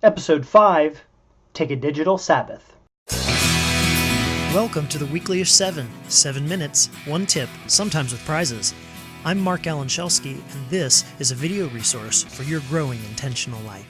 Episode 5, Take a Digital Sabbath. Welcome to the Weeklyish 7. 7 minutes, 1 tip, sometimes with prizes. I'm Marc Schelske, and this is a video resource for your growing intentional life.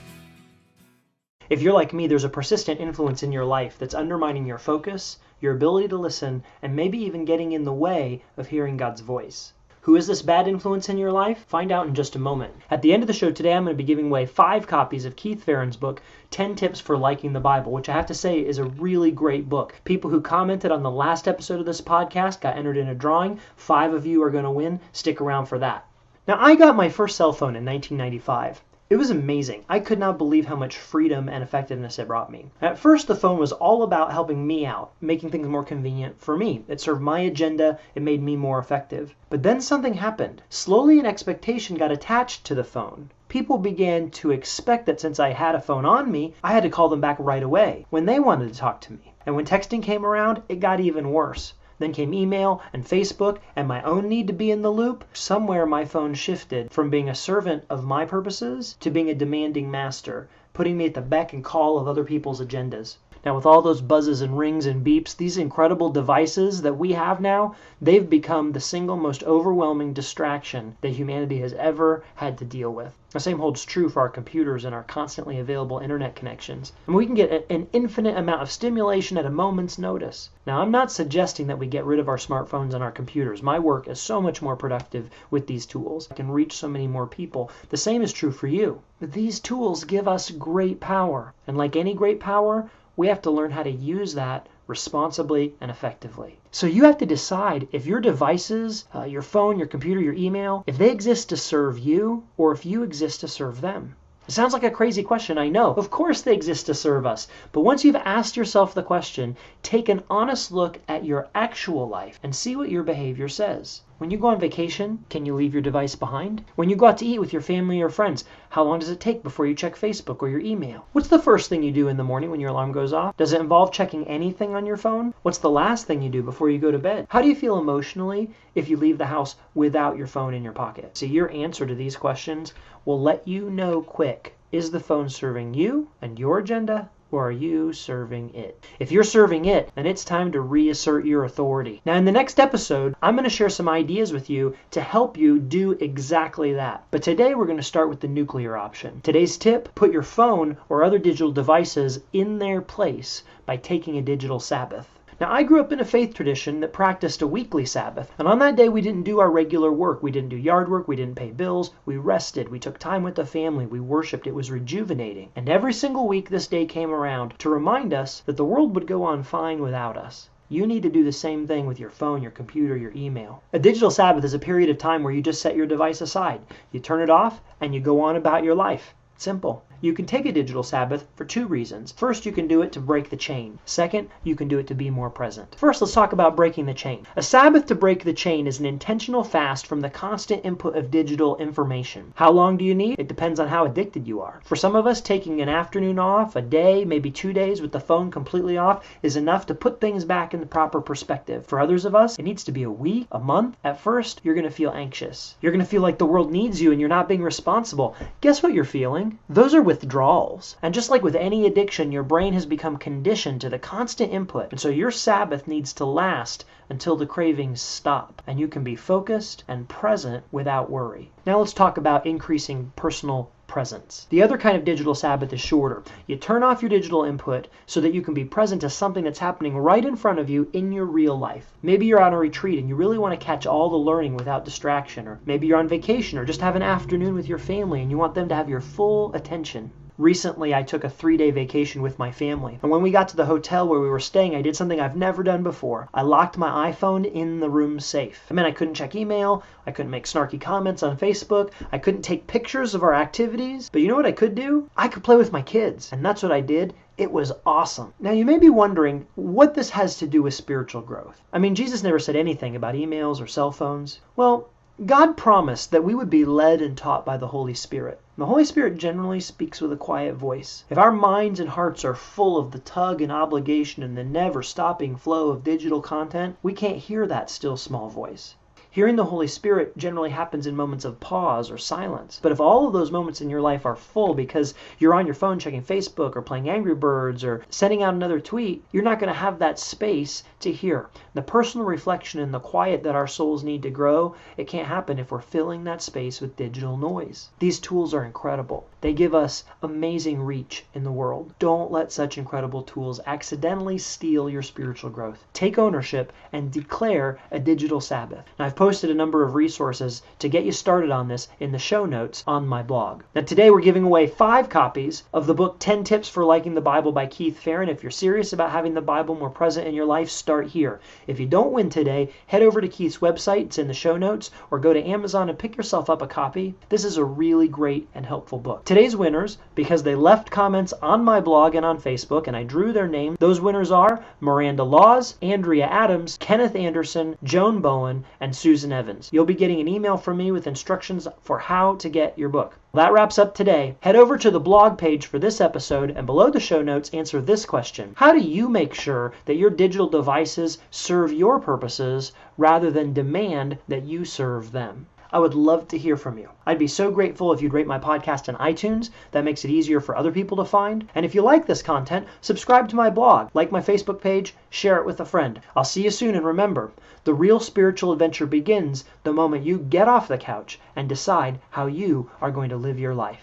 If you're like me, there's a persistent influence in your life that's undermining your focus, your ability to listen, and maybe even getting in the way of hearing God's voice. Who is this bad influence in your life? Find out in just a moment. At the end of the show today, I'm going to be giving away 5 copies of Keith Farron's book, 10 Tips for Liking the Bible, which I have to say is a really great book. People who commented on the last episode of this podcast got entered in a drawing. 5 of you are going to win. Stick around for that. Now, I got my first cell phone in 1995. It was amazing. I could not believe how much freedom and effectiveness it brought me. At first, the phone was all about helping me out, making things more convenient for me. It served my agenda. It made me more effective. But then something happened. Slowly, an expectation got attached to the phone. People began to expect that since I had a phone on me, I had to call them back right away when they wanted to talk to me. And when texting came around, it got even worse. Then came email and Facebook and my own need to be in the loop. Somewhere my phone shifted from being a servant of my purposes to being a demanding master, putting me at the beck and call of other people's agendas. Now, with all those buzzes and rings and beeps, these incredible devices that we have now, they've become the single most overwhelming distraction that humanity has ever had to deal with. The same holds true for our computers and our constantly available internet connections. And we can get an infinite amount of stimulation at a moment's notice. Now, I'm not suggesting that we get rid of our smartphones and our computers. My work is so much more productive with these tools. I can reach so many more people. The same is true for you. But these tools give us great power. And like any great power, we have to learn how to use that responsibly and effectively. So you have to decide if your devices, your phone, your computer, your email, if they exist to serve you or if you exist to serve them. It sounds like a crazy question, I know. Of course they exist to serve us. But once you've asked yourself the question, take an honest look at your actual life and see what your behavior says. When you go on vacation, can you leave your device behind? When you go out to eat with your family or friends, how long does it take before you check Facebook or your email? What's the first thing you do in the morning when your alarm goes off? Does it involve checking anything on your phone? What's the last thing you do before you go to bed? How do you feel emotionally if you leave the house without your phone in your pocket? See, your answer to these questions will let you know quick, is the phone serving you and your agenda? Or are you serving it? If you're serving it, then it's time to reassert your authority. Now, in the next episode, I'm going to share some ideas with you to help you do exactly that. But today, we're going to start with the nuclear option. Today's tip, put your phone or other digital devices in their place by taking a digital Sabbath. Now, I grew up in a faith tradition that practiced a weekly Sabbath. And on that day, we didn't do our regular work. We didn't do yard work. We didn't pay bills. We rested. We took time with the family. We worshiped. It was rejuvenating. And every single week, this day came around to remind us that the world would go on fine without us. You need to do the same thing with your phone, your computer, your email. A digital Sabbath is a period of time where you just set your device aside. You turn it off and you go on about your life. Simple. You can take a digital Sabbath for 2 reasons. First, you can do it to break the chain. Second, you can do it to be more present. First, let's talk about breaking the chain. A Sabbath to break the chain is an intentional fast from the constant input of digital information. How long do you need? It depends on how addicted you are. For some of us, taking an afternoon off, a day, maybe 2 days with the phone completely off is enough to put things back in the proper perspective. For others of us, it needs to be a week, a month. At first, you're going to feel anxious. You're going to feel like the world needs you and you're not being responsible. Guess what you're feeling? Those are withdrawals. And just like with any addiction, your brain has become conditioned to the constant input. And so your Sabbath needs to last until the cravings stop and you can be focused and present without worry. Now let's talk about increasing personal presence. The other kind of digital Sabbath is shorter. You turn off your digital input so that you can be present to something that's happening right in front of you in your real life. Maybe you're on a retreat and you really want to catch all the learning without distraction, or maybe you're on vacation or just have an afternoon with your family and you want them to have your full attention. Recently, I took a 3-day vacation with my family. And when we got to the hotel where we were staying, I did something I've never done before. I locked my iPhone in the room safe. I mean, I couldn't check email. I couldn't make snarky comments on Facebook. I couldn't take pictures of our activities. But you know what I could do? I could play with my kids. And that's what I did. It was awesome. Now, you may be wondering what this has to do with spiritual growth. I mean, Jesus never said anything about emails or cell phones. Well, God promised that we would be led and taught by the Holy Spirit. The Holy Spirit generally speaks with a quiet voice. If our minds and hearts are full of the tug and obligation and the never-stopping flow of digital content, we can't hear that still small voice. Hearing the Holy Spirit generally happens in moments of pause or silence. But if all of those moments in your life are full because you're on your phone checking Facebook or playing Angry Birds or sending out another tweet, you're not going to have that space to hear. The personal reflection and the quiet that our souls need to grow, it can't happen if we're filling that space with digital noise. These tools are incredible. They give us amazing reach in the world. Don't let such incredible tools accidentally steal your spiritual growth. Take ownership and declare a digital Sabbath. Now, I've posted a number of resources to get you started on this in the show notes on my blog. Now, today we're giving away 5 copies of the book 10 Tips for Liking the Bible by Keith Farron. If you're serious about having the Bible more present in your life, start here. If you don't win today, head over to Keith's website, it's in the show notes, or go to Amazon and pick yourself up a copy. This is a really great and helpful book. Today's winners, because they left comments on my blog and on Facebook, and I drew their name, those winners are Miranda Laws, Andrea Adams, Kenneth Anderson, Joan Bowen, and Susan Evans. You'll be getting an email from me with instructions for how to get your book. That wraps up today. Head over to the blog page for this episode, and below the show notes, answer this question. How do you make sure that your digital devices serve your purposes rather than demand that you serve them? I would love to hear from you. I'd be so grateful if you'd rate my podcast on iTunes. That makes it easier for other people to find. And if you like this content, subscribe to my blog, like my Facebook page, share it with a friend. I'll see you soon, and remember, the real spiritual adventure begins the moment you get off the couch and decide how you are going to live your life.